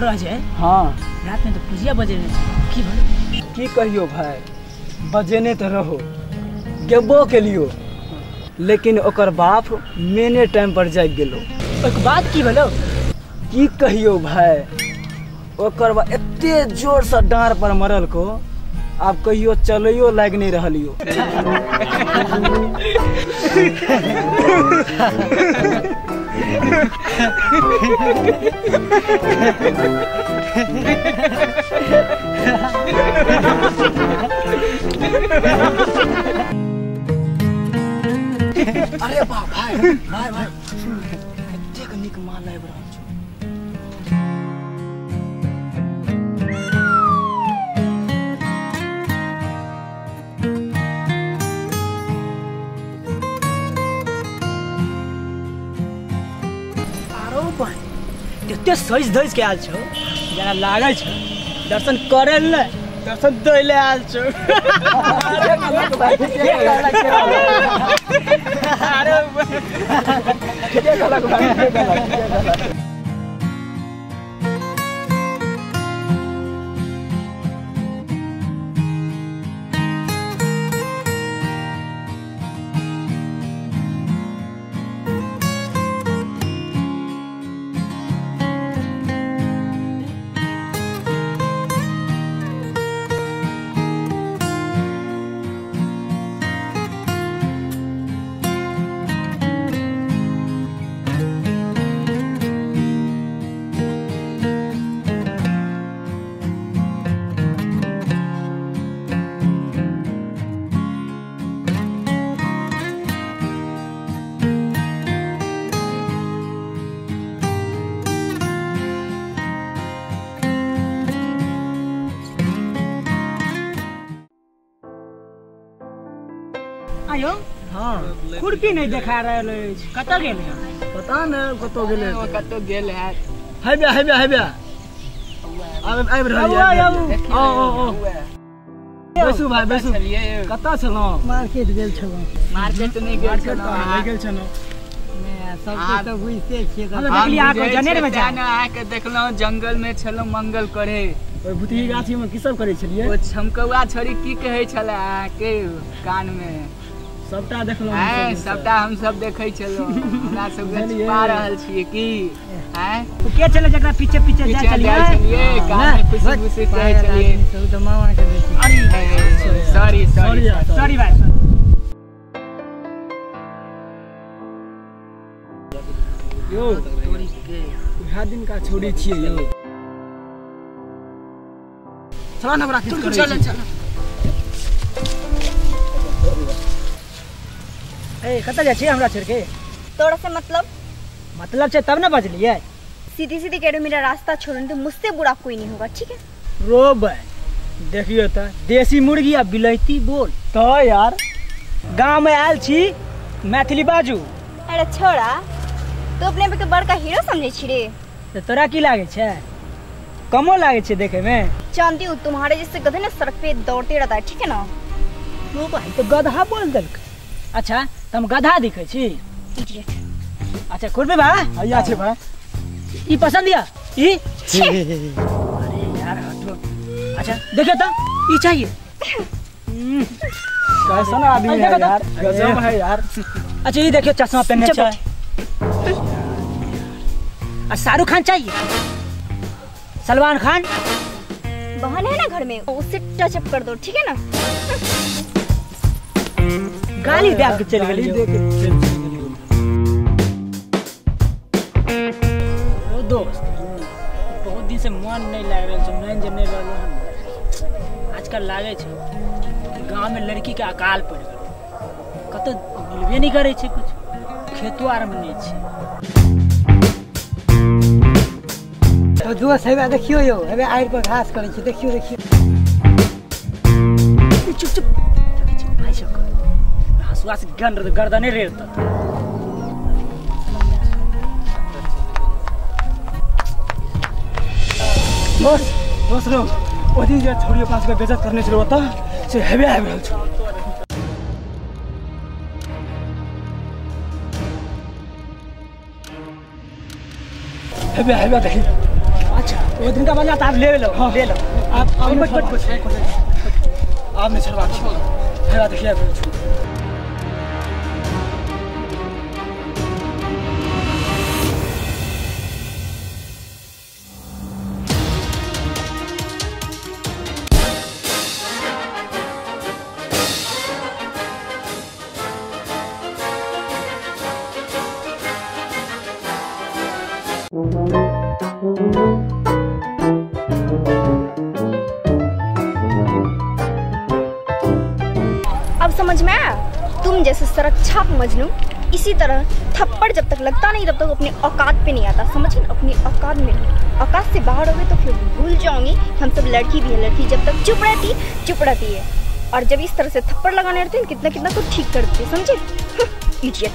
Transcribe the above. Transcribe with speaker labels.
Speaker 1: आरो अजय
Speaker 2: हाँ
Speaker 1: रात में तो पुजिया बजेने की भले
Speaker 2: की कहियो भाई बजेने तो रहो गेबो के लियो लेकिन ओकर बाप मेने टाइम पर जाग गेलो।
Speaker 1: एक बात की भलो
Speaker 2: की कहियो भाई ओकर बाप एते जोर से डांर पर मरल को आप कहियो चलियो लाग नहीं रहलियो। अरे बाप भाई भाई भाई देख निक माल लाइब रहल छौ।
Speaker 1: आरो भाई एते सज धज के आल छौ जना लागे छौ दर्शन करे ले दर्शन दैले आल छौ। अरे भाई
Speaker 2: के गलत भाई
Speaker 1: आयो
Speaker 2: हाँ
Speaker 1: खुरपी नहीं देखा रहल अछि कतऽ गेल
Speaker 2: पता नहीं कतो गेले
Speaker 1: कतऽ गेल है
Speaker 2: हेबे आबि रहल ओ बैसू भाई बैसू कतऽ छलौ
Speaker 1: मार्केट गेल छलौ मार्केट नहीं गेल छलौ
Speaker 2: नहीं गेल छलौ
Speaker 1: सब तो बुझते छियै हम देखली आके जनेर में जाना आके देखलौ जंगल में छलौ मंगल करे
Speaker 2: ओइ भुतही गाछी में की सब करै छलियै
Speaker 1: ओ छमकौआ छोरी की कहै छले के कान में
Speaker 2: सबटा देखलौ
Speaker 1: सबटा हम सब देखै छलौ हमरा सब छुपा रहल छियै की हैं के चले जकरा पीछे पीछे जा चलिए कान में खुशी खुशी कहै छलिए सब तो मामा के देखी अरे सॉरी भाई
Speaker 2: यो उहा दिन का छोड़ी छियै यो चला ना बड़ा
Speaker 1: चल ए कतऽ जाइ छी हमरा छोड़ के
Speaker 3: तोरा से मतलब
Speaker 1: छै तब ना बजलिए
Speaker 3: सीधी सीधी कह रहे हो मेरा रास्ता छोड़ने तो मुझसे बुरा कोई नहीं होगा ठीक है।
Speaker 1: रो भाई देखियो त देसी मुर्गी आ बिलैती बोल
Speaker 2: तो यार
Speaker 1: गांव में आयल छी मैथिली बाजू।
Speaker 3: अरे छोड़ा तो अपने पे के बड़का हीरो समझे छी रे
Speaker 1: तो तोरा की लागे छै कमो लागे छै देखे में
Speaker 3: जानती हूँ तुम्हारे जैसे गधे ना सड़क पे दौड़ते रहता है ठीक है ना।
Speaker 1: रो भाई तो गधा बोल देलक अच्छा तुम गधा दिखे छी
Speaker 3: इडियट।
Speaker 1: अच्छा खुरपी भाई
Speaker 2: आया छे भाई
Speaker 1: ई पसंद या ई अरे यार हटो अच्छा देखो तो ई चाहिए
Speaker 2: कैसा आदमी है यार गजब है यार।
Speaker 1: अच्छा ये देखियो चश्मा पहनने छै और शाहरुख खान चाहिए सलमान खान
Speaker 3: बहन है ना घर में उससे टच अप कर दो ठीक है ना।
Speaker 1: गाली दे के चल गेली ओ दोस्त बहुत दिन से मन नहीं लाग रहल छै नैन जे नहीं रहल हन आजकल लागे छै गांव में लड़की के अकाल पड़ गेल कतो मिलबे नहीं करे छै कुछ खेतो आर में नहीं छै।
Speaker 4: तो दोस्त हेबे देखियो यो हेबे आइर पर घास करे छै देखियो
Speaker 1: चुप चुप भाई सब हसुआ से गर्दने रेड़ता
Speaker 2: दोस्त रो ओदी जे छोड़ियो पास के बेइज्जत करने छलो त से हेबे आबि रहल छ। हेबे देखी अच्छा
Speaker 1: वो दिन का बजा आप ले लो ले लो आप आपने छड़वा है देखिए
Speaker 3: अब समझ में आया? तुम जैसे सड़क छाप मजनू इसी तरह थप्पड़ जब तक लगता नहीं तब तक अपने औकात पे नहीं आता, समझ गए? अपनी औकात में नहीं, औकात से बाहर हो गए तो फिर भूल जाओगी हम सब लड़की भी है। लड़की जब तक चुप रहती है और जब इस तरह से थप्पड़ लगाने रहते हैं कितना कितना तो ठीक कर देती है, समझे? इडियट।